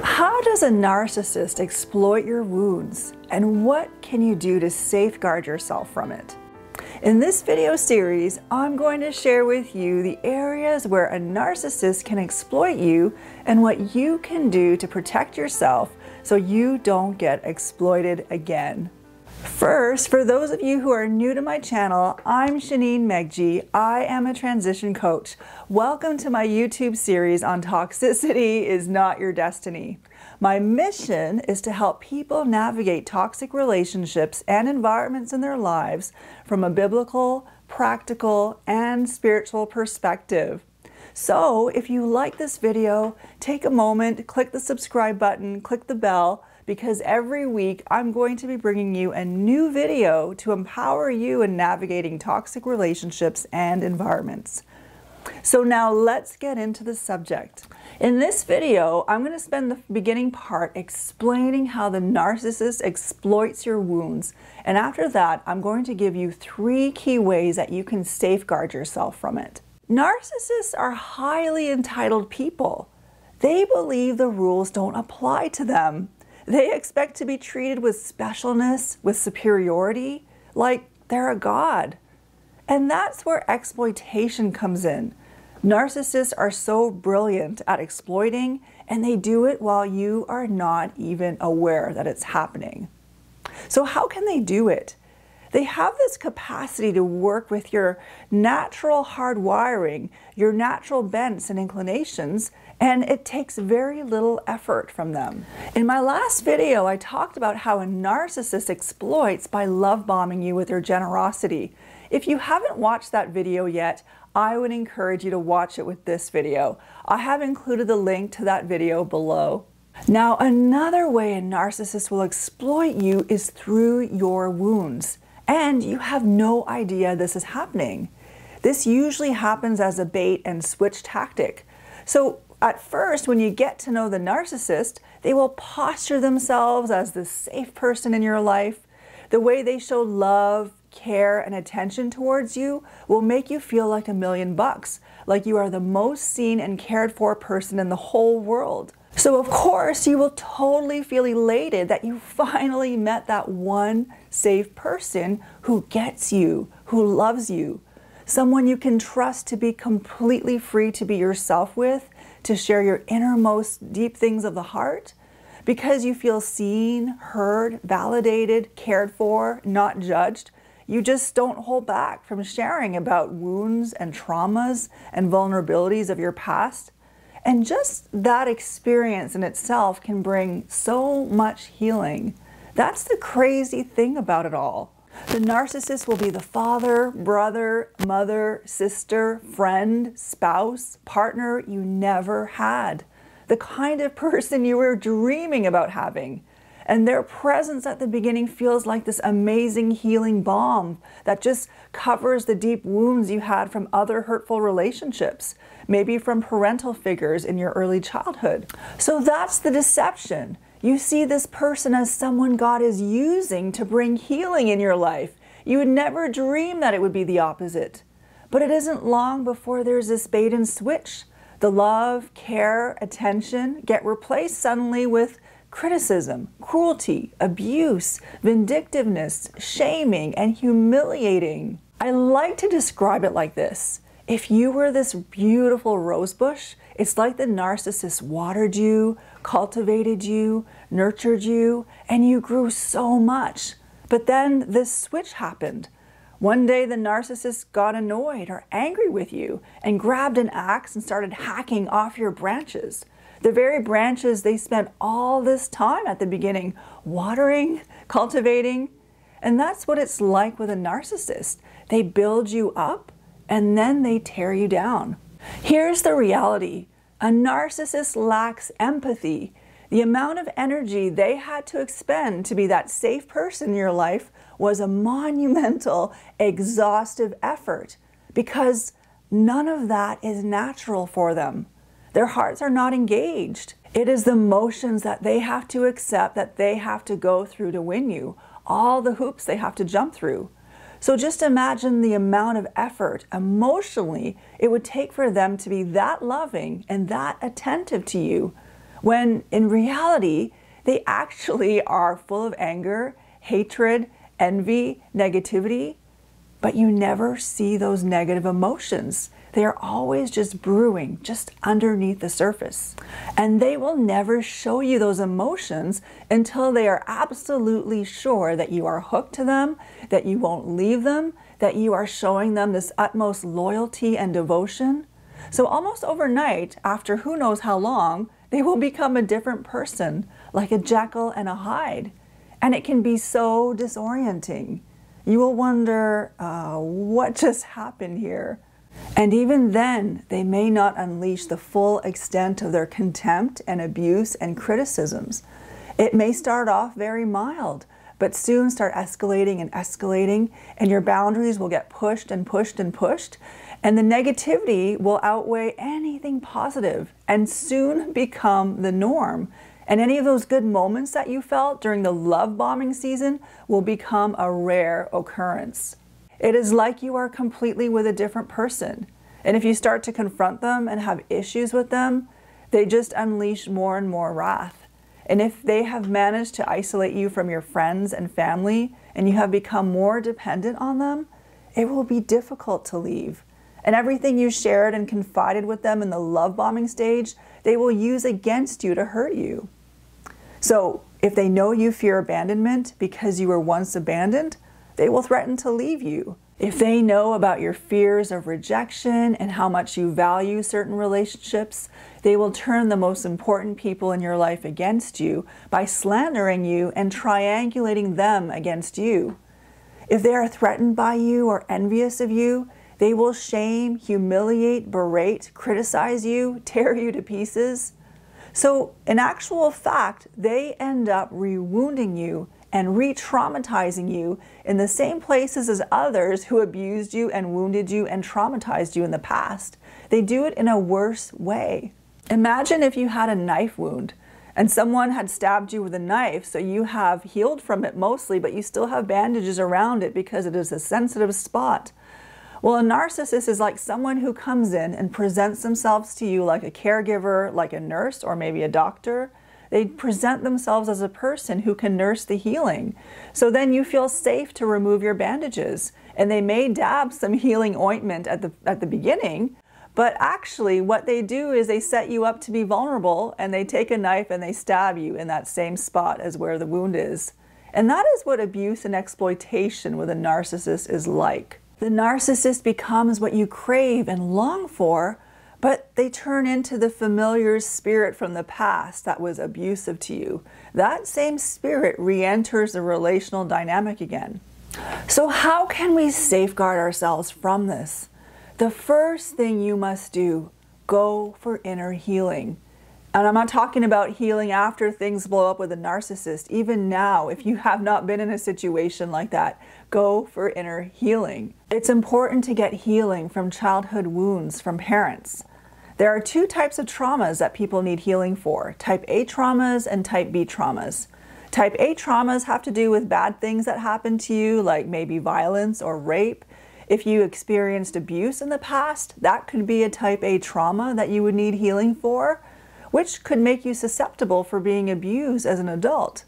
How does a narcissist exploit your wounds, and what can you do to safeguard yourself from it? In this video series, I'm going to share with you the areas where a narcissist can exploit you and what you can do to protect yourself so you don't get exploited again. First, for those of you who are new to my channel, I'm Shaneen Megji. I am a transition coach. Welcome to my YouTube series on Toxicity is Not Your Destiny. My mission is to help people navigate toxic relationships and environments in their lives from a biblical, practical, and spiritual perspective. So if you like this video, take a moment, click the subscribe button, click the bell, because every week I'm going to be bringing you a new video to empower you in navigating toxic relationships and environments. So now let's get into the subject. In this video, I'm going to spend the beginning part explaining how the narcissist exploits your wounds. And after that, I'm going to give you 3 key ways that you can safeguard yourself from it. Narcissists are highly entitled people. They believe the rules don't apply to them. They expect to be treated with specialness, with superiority, like they're a god. And that's where exploitation comes in. Narcissists are so brilliant at exploiting, and they do it while you are not even aware that it's happening. So how can they do it? They have this capacity to work with your natural hardwiring, your natural bents and inclinations, and it takes very little effort from them. In my last video, I talked about how a narcissist exploits by love bombing you with their generosity. If you haven't watched that video yet, I would encourage you to watch it with this video. I have included the link to that video below. Now, another way a narcissist will exploit you is through your wounds. And you have no idea this is happening. This usually happens as a bait and switch tactic. So at first, when you get to know the narcissist, they will posture themselves as the safe person in your life. The way they show love, care, and attention towards you will make you feel like $1,000,000, like you are the most seen and cared for person in the whole world. So of course, you will totally feel elated that you finally met that one safe person who gets you, who loves you, someone you can trust to be completely free to be yourself with, to share your innermost deep things of the heart, because you feel seen, heard, validated, cared for, not judged. You just don't hold back from sharing about wounds and traumas and vulnerabilities of your past. And just that experience in itself can bring so much healing. That's the crazy thing about it all. The narcissist will be the father, brother, mother, sister, friend, spouse, partner you never had. The kind of person you were dreaming about having. And their presence at the beginning feels like this amazing healing balm that just covers the deep wounds you had from other hurtful relationships, maybe from parental figures in your early childhood. So that's the deception. You see this person as someone God is using to bring healing in your life. You would never dream that it would be the opposite. But it isn't long before there's this bait and switch. The love, care, attention get replaced suddenly with criticism, cruelty, abuse, vindictiveness, shaming, and humiliating. I like to describe it like this. If you were this beautiful rose bush, it's like the narcissist watered you, cultivated you, nurtured you, and you grew so much. But then this switch happened. One day the narcissist got annoyed or angry with you and grabbed an axe and started hacking off your branches. The very branches they spent all this time at the beginning watering, cultivating. And that's what it's like with a narcissist. They build you up and then they tear you down. Here's the reality. A narcissist lacks empathy. The amount of energy they had to expend to be that safe person in your life was a monumental, exhaustive effort because none of that is natural for them. Their hearts are not engaged. It is the emotions that they have to accept, that they have to go through to win you, all the hoops they have to jump through. So just imagine the amount of effort emotionally it would take for them to be that loving and that attentive to you when in reality, they actually are full of anger, hatred, envy, negativity, but you never see those negative emotions. They are always just brewing just underneath the surface. And they will never show you those emotions until they are absolutely sure that you are hooked to them, that you won't leave them, that you are showing them this utmost loyalty and devotion. So almost overnight, after who knows how long, they will become a different person, like a Jekyll and a Hyde. And it can be so disorienting. You will wonder, what just happened here? And even then, they may not unleash the full extent of their contempt and abuse and criticisms. It may start off very mild, but soon start escalating and escalating, and your boundaries will get pushed and pushed and pushed, and the negativity will outweigh anything positive and soon become the norm. And any of those good moments that you felt during the love bombing season will become a rare occurrence. It is like you are completely with a different person. And if you start to confront them and have issues with them, they just unleash more and more wrath. And if they have managed to isolate you from your friends and family, and you have become more dependent on them, it will be difficult to leave. And everything you shared and confided with them in the love bombing stage, they will use against you to hurt you. So if they know you fear abandonment because you were once abandoned, they will threaten to leave you. If they know about your fears of rejection and how much you value certain relationships, they will turn the most important people in your life against you by slandering you and triangulating them against you. If they are threatened by you or envious of you, they will shame, humiliate, berate, criticize you, tear you to pieces. So in actual fact, they end up re-wounding you and re-traumatizing you in the same places as others who abused you and wounded you and traumatized you in the past. They do it in a worse way. Imagine if you had a knife wound and someone had stabbed you with a knife, so you have healed from it mostly, but you still have bandages around it because it is a sensitive spot. Well, a narcissist is like someone who comes in and presents themselves to you like a caregiver, like a nurse, or maybe a doctor. They present themselves as a person who can nurse the healing. So then you feel safe to remove your bandages. And they may dab some healing ointment at the beginning, but actually what they do is they set you up to be vulnerable, and they take a knife and they stab you in that same spot as where the wound is. And that is what abuse and exploitation with a narcissist is like. The narcissist becomes what you crave and long for, but they turn into the familiar spirit from the past that was abusive to you. That same spirit re-enters the relational dynamic again. So how can we safeguard ourselves from this? The first thing you must do, go for inner healing. And I'm not talking about healing after things blow up with a narcissist. Even now, if you have not been in a situation like that, go for inner healing. It's important to get healing from childhood wounds from parents. There are two types of traumas that people need healing for, type A traumas and type B traumas. Type A traumas have to do with bad things that happen to you, like maybe violence or rape. If you experienced abuse in the past, that could be a type A trauma that you would need healing for, which could make you susceptible for being abused as an adult.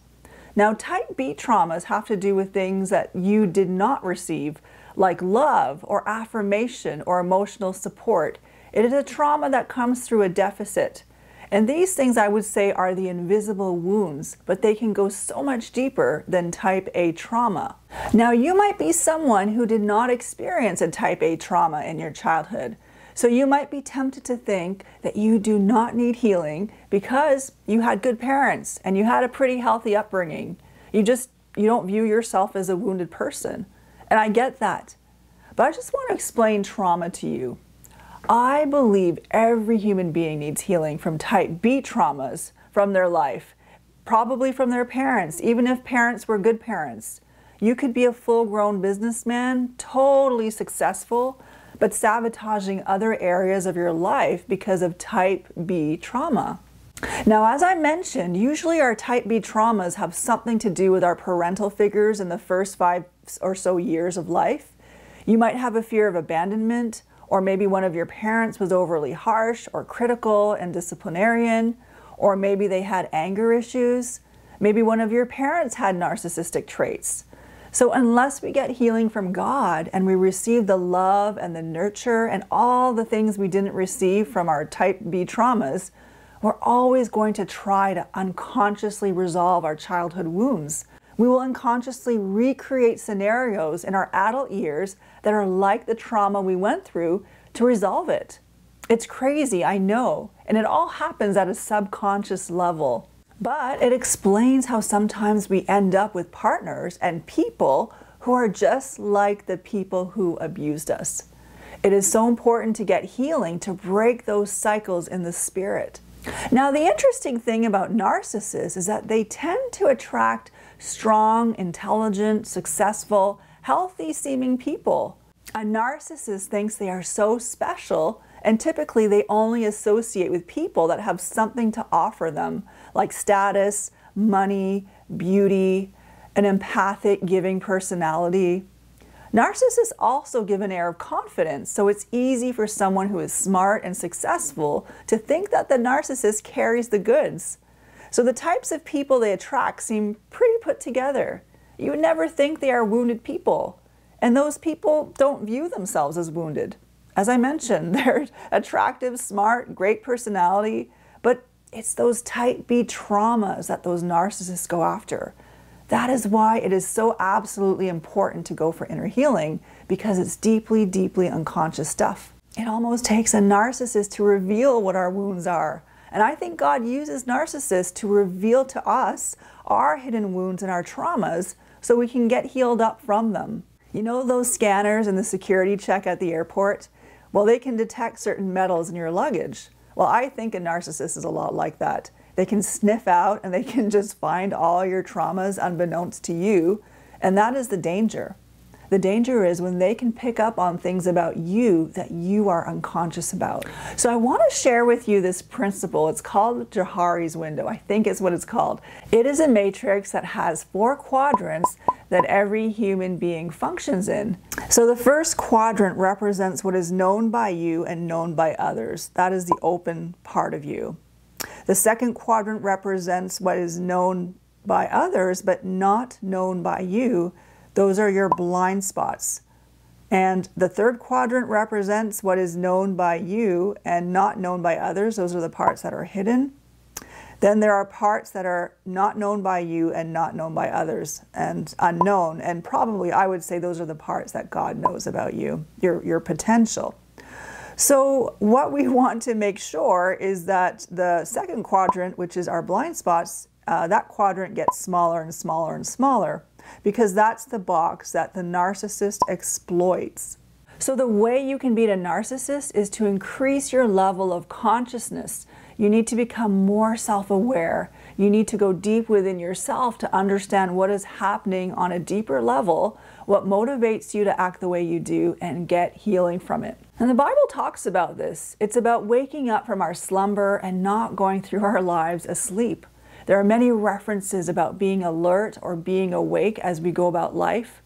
Now, type B traumas have to do with things that you did not receive, like love or affirmation or emotional support. It is a trauma that comes through a deficit. And these things, I would say, are the invisible wounds, but they can go so much deeper than type A trauma. Now, you might be someone who did not experience a type A trauma in your childhood. So you might be tempted to think that you do not need healing because you had good parents and you had a pretty healthy upbringing. You don't view yourself as a wounded person. And I get that. But I just want to explain trauma to you. I believe every human being needs healing from type B traumas from their life, probably from their parents, even if parents were good parents. You could be a full-grown businessman, totally successful, but sabotaging other areas of your life because of type B trauma. Now, as I mentioned, usually our type B traumas have something to do with our parental figures in the first 5 or so years of life. You might have a fear of abandonment, or maybe one of your parents was overly harsh or critical and disciplinarian, Or maybe they had anger issues. Maybe one of your parents had narcissistic traits. So unless we get healing from God and we receive the love and the nurture and all the things we didn't receive from our type B traumas, we're always going to try to unconsciously resolve our childhood wounds. We will unconsciously recreate scenarios in our adult years that are like the trauma we went through to resolve it. It's crazy, I know, and it all happens at a subconscious level. But it explains how sometimes we end up with partners and people who are just like the people who abused us. It is so important to get healing to break those cycles in the spirit. Now, the interesting thing about narcissists is that they tend to attract strong, intelligent, successful, healthy-seeming people. A narcissist thinks they are so special, and typically they only associate with people that have something to offer them, like status, money, beauty, an empathic, giving personality. Narcissists also give an air of confidence, so it's easy for someone who is smart and successful to think that the narcissist carries the goods. So the types of people they attract seem pretty put together. You would never think they are wounded people, and those people don't view themselves as wounded. As I mentioned, they're attractive, smart, great personality, but it's those type B traumas that those narcissists go after. That is why it is so absolutely important to go for inner healing, because it's deeply, deeply unconscious stuff. It almost takes a narcissist to reveal what our wounds are. And I think God uses narcissists to reveal to us our hidden wounds and our traumas so we can get healed up from them. You know those scanners in the security check at the airport? Well, they can detect certain metals in your luggage. Well, I think a narcissist is a lot like that. They can sniff out and they can just find all your traumas unbeknownst to you, and that is the danger. The danger is when they can pick up on things about you that you are unconscious about. So I want to share with you this principle. It's called Johari's window. I think it's what it's called. It is a matrix that has 4 quadrants that every human being functions in. So the first quadrant represents what is known by you and known by others. That is the open part of you. The second quadrant represents what is known by others but not known by you. Those are your blind spots. And the third quadrant represents what is known by you and not known by others. Those are the parts that are hidden. Then there are parts that are not known by you and not known by others and unknown. And probably I would say those are the parts that God knows about you, your potential. So what we want to make sure is that the second quadrant, which is our blind spots, that quadrant gets smaller and smaller and smaller, because that's the box that the narcissist exploits. So the way you can beat a narcissist is to increase your level of consciousness. You need to become more self-aware. You need to go deep within yourself to understand what is happening on a deeper level, what motivates you to act the way you do, and get healing from it. And the Bible talks about this. It's about waking up from our slumber and not going through our lives asleep. There are many references about being alert or being awake as we go about life.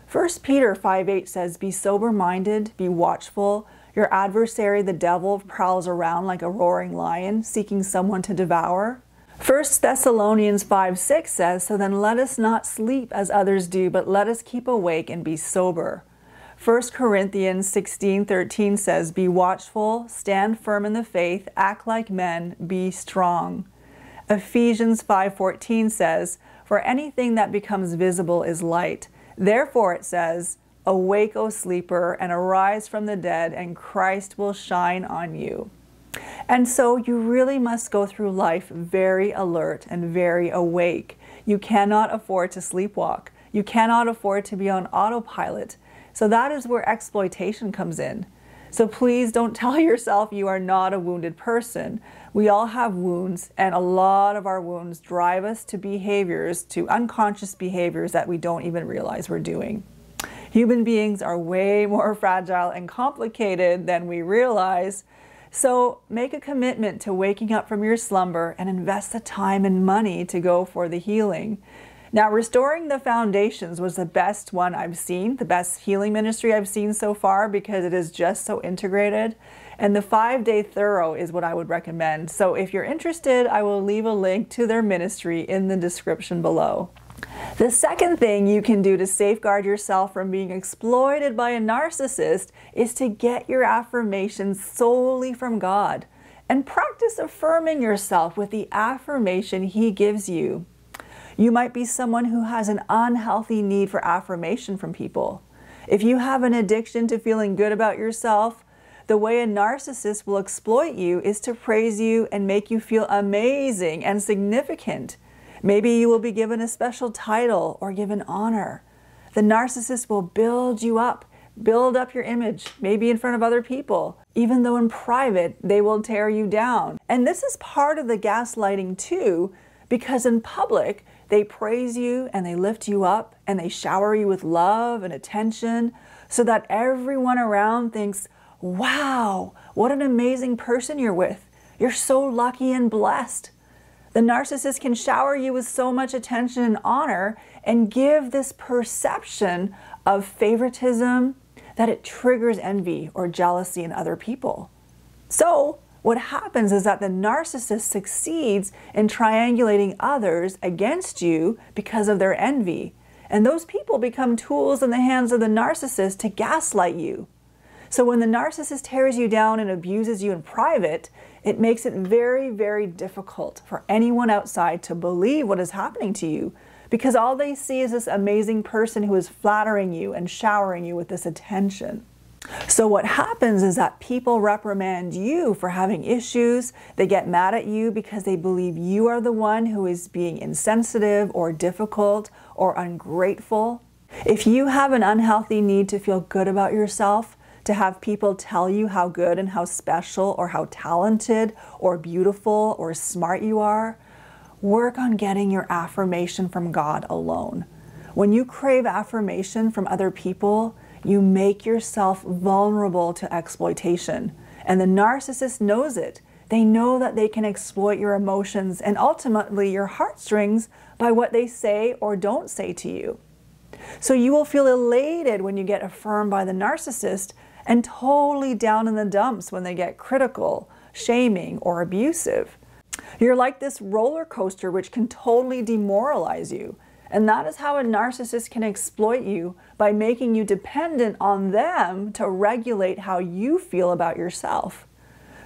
1 Peter 5:8 says, "Be sober-minded, be watchful. Your adversary, the devil, prowls around like a roaring lion, seeking someone to devour." 1 Thessalonians 5:6 says, "So then let us not sleep as others do, but let us keep awake and be sober." 1 Corinthians 16:13 says, "Be watchful, stand firm in the faith, act like men, be strong." Ephesians 5:14 says, "For anything that becomes visible is light. Therefore," it says, "Awake, O sleeper, and arise from the dead, and Christ will shine on you." And so you really must go through life very alert and very awake. You cannot afford to sleepwalk. You cannot afford to be on autopilot. So that is where exploitation comes in. So please don't tell yourself you are not a wounded person. We all have wounds, and a lot of our wounds drive us to behaviors, to unconscious behaviors that we don't even realize we're doing. Human beings are way more fragile and complicated than we realize. So make a commitment to waking up from your slumber and invest the time and money to go for the healing. Now, Restoring the Foundations was the best one I've seen, the best healing ministry I've seen so far, because it is just so integrated. And the 5-day thorough is what I would recommend. So if you're interested, I will leave a link to their ministry in the description below. The second thing you can do to safeguard yourself from being exploited by a narcissist is to get your affirmations solely from God and practice affirming yourself with the affirmation He gives you. You might be someone who has an unhealthy need for affirmation from people. If you have an addiction to feeling good about yourself, the way a narcissist will exploit you is to praise you and make you feel amazing and significant. Maybe you will be given a special title or given honor. The narcissist will build you up, build up your image, maybe in front of other people, even though in private they will tear you down. And this is part of the gaslighting too, because in public they praise you and they lift you up and they shower you with love and attention so that everyone around thinks, wow, what an amazing person you're with. You're so lucky and blessed. The narcissist can shower you with so much attention and honor and give this perception of favoritism that it triggers envy or jealousy in other people. So what happens is that the narcissist succeeds in triangulating others against you because of their envy. And those people become tools in the hands of the narcissist to gaslight you. So when the narcissist tears you down and abuses you in private, it makes it very, very difficult for anyone outside to believe what is happening to you, because all they see is this amazing person who is flattering you and showering you with this attention. So what happens is that people reprimand you for having issues. They get mad at you because they believe you are the one who is being insensitive or difficult or ungrateful. If you have an unhealthy need to feel good about yourself, to have people tell you how good and how special or how talented or beautiful or smart you are, work on getting your affirmation from God alone. When you crave affirmation from other people, you make yourself vulnerable to exploitation. And the narcissist knows it. They know that they can exploit your emotions and ultimately your heartstrings by what they say or don't say to you. So you will feel elated when you get affirmed by the narcissist and totally down in the dumps when they get critical, shaming, or abusive. You're like this roller coaster which can totally demoralize you. And that is how a narcissist can exploit you, by making you dependent on them to regulate how you feel about yourself.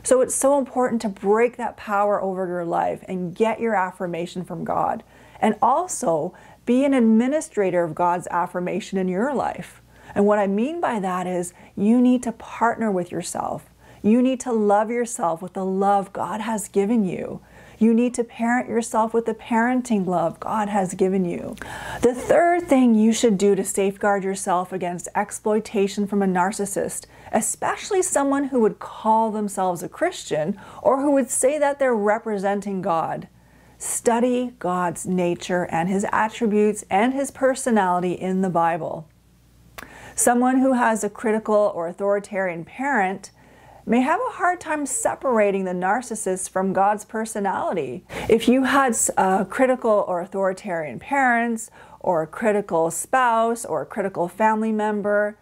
So it's so important to break that power over your life and get your affirmation from God. And also be an administrator of God's affirmation in your life. And what I mean by that is you need to partner with yourself. You need to love yourself with the love God has given you. You need to parent yourself with the parenting love God has given you. The third thing you should do to safeguard yourself against exploitation from a narcissist, especially someone who would call themselves a Christian or who would say that they're representing God. Study God's nature and His attributes and His personality in the Bible. Someone who has a critical or authoritarian parent may have a hard time separating the narcissist from God's personality. If you had critical or authoritarian parents, or a critical spouse, or a critical family member,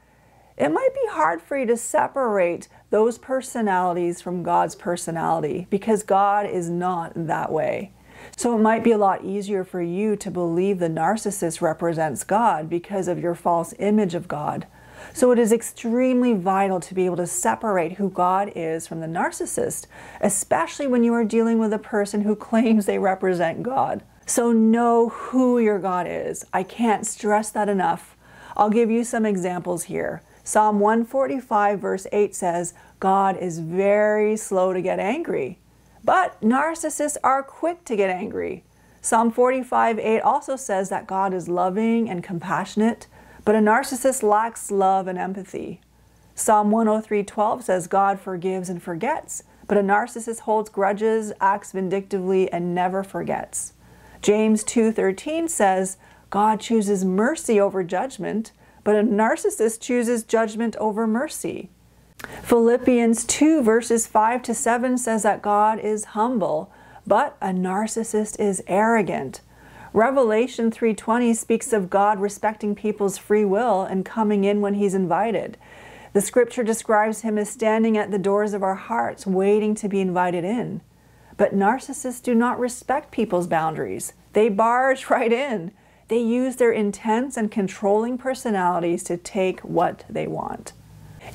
it might be hard for you to separate those personalities from God's personality, because God is not that way. So it might be a lot easier for you to believe the narcissist represents God because of your false image of God. So it is extremely vital to be able to separate who God is from the narcissist, especially when you are dealing with a person who claims they represent God. So know who your God is. I can't stress that enough. I'll give you some examples here. Psalm 145 verse 8 says, God is very slow to get angry, but narcissists are quick to get angry. Psalm 45:8 also says that God is loving and compassionate, but a narcissist lacks love and empathy. Psalm 103:12 says God forgives and forgets, but a narcissist holds grudges, acts vindictively, and never forgets. James 2:13 says God chooses mercy over judgment, but a narcissist chooses judgment over mercy. Philippians 2 verses 5-7 says that God is humble, but a narcissist is arrogant. Revelation 3:20 speaks of God respecting people's free will and coming in when He's invited. The scripture describes him as standing at the doors of our hearts, waiting to be invited in. But narcissists do not respect people's boundaries. They barge right in. They use their intense and controlling personalities to take what they want.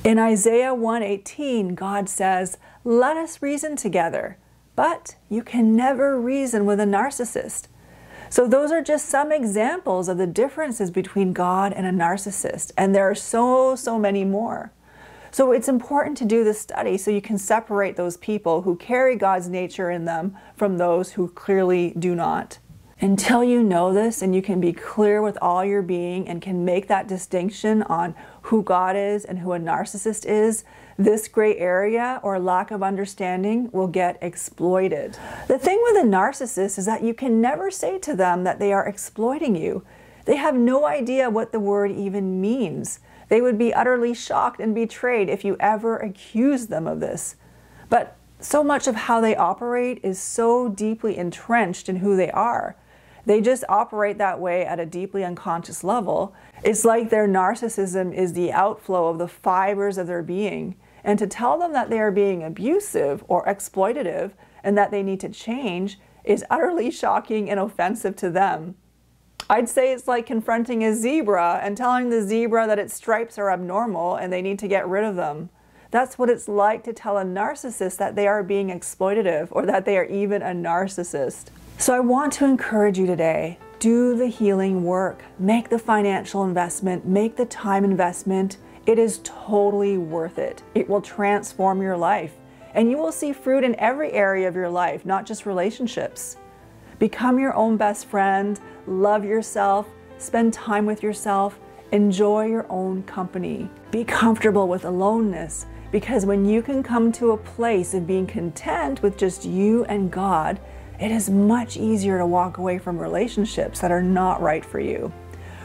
In Isaiah 1:18, God says, "Let us reason together." But you can never reason with a narcissist. So those are just some examples of the differences between God and a narcissist. And there are so many more. So it's important to do this study so you can separate those people who carry God's nature in them from those who clearly do not. Until you know this and you can be clear with all your being and can make that distinction on who God is and who a narcissist is, this gray area or lack of understanding will get exploited. The thing with a narcissist is that you can never say to them that they are exploiting you. They have no idea what the word even means. They would be utterly shocked and betrayed if you ever accused them of this. But so much of how they operate is so deeply entrenched in who they are. They just operate that way at a deeply unconscious level. It's like their narcissism is the outflow of the fibers of their being. And to tell them that they are being abusive or exploitative and that they need to change is utterly shocking and offensive to them. I'd say it's like confronting a zebra and telling the zebra that its stripes are abnormal and they need to get rid of them. That's what it's like to tell a narcissist that they are being exploitative or that they are even a narcissist. So I want to encourage you today, do the healing work, make the financial investment, make the time investment. It is totally worth it. It will transform your life and you will see fruit in every area of your life, not just relationships. Become your own best friend, love yourself, spend time with yourself, enjoy your own company. Be comfortable with aloneness, because when you can come to a place of being content with just you and God, it is much easier to walk away from relationships that are not right for you.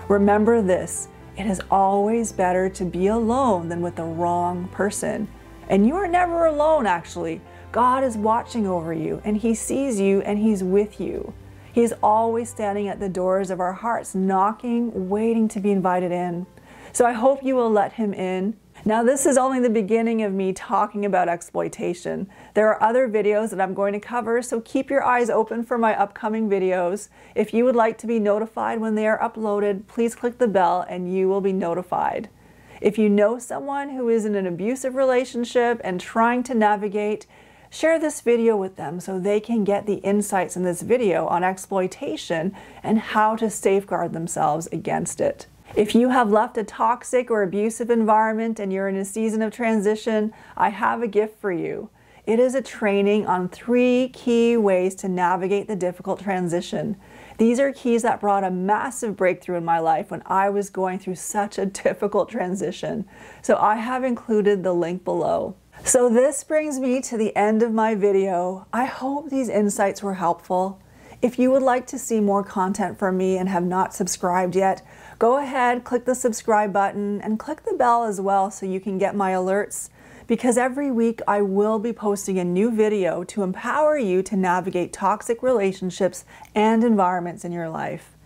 Remember this, it is always better to be alone than with the wrong person. And you are never alone, actually. God is watching over you and He sees you and He's with you. He is always standing at the doors of our hearts, knocking, waiting to be invited in. So I hope you will let Him in. Now, this is only the beginning of me talking about exploitation. There are other videos that I'm going to cover, so keep your eyes open for my upcoming videos. If you would like to be notified when they are uploaded, please click the bell and you will be notified. If you know someone who is in an abusive relationship and trying to navigate, share this video with them so they can get the insights in this video on exploitation and how to safeguard themselves against it. If you have left a toxic or abusive environment and you're in a season of transition, I have a gift for you. It is a training on 3 key ways to navigate the difficult transition. These are keys that brought a massive breakthrough in my life when I was going through such a difficult transition. So I have included the link below. So this brings me to the end of my video. I hope these insights were helpful. If you would like to see more content from me and have not subscribed yet, go ahead, click the subscribe button and click the bell as well so you can get my alerts, because every week I will be posting a new video to empower you to navigate toxic relationships and environments in your life.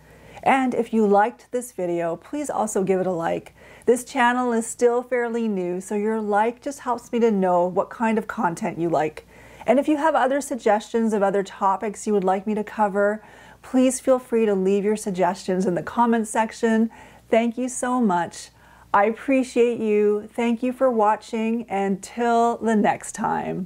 And if you liked this video, please also give it a like. This channel is still fairly new, so your like just helps me to know what kind of content you like. And if you have other suggestions of other topics you would like me to cover, please feel free to leave your suggestions in the comments section. Thank you so much. I appreciate you. Thank you for watching, and till the next time.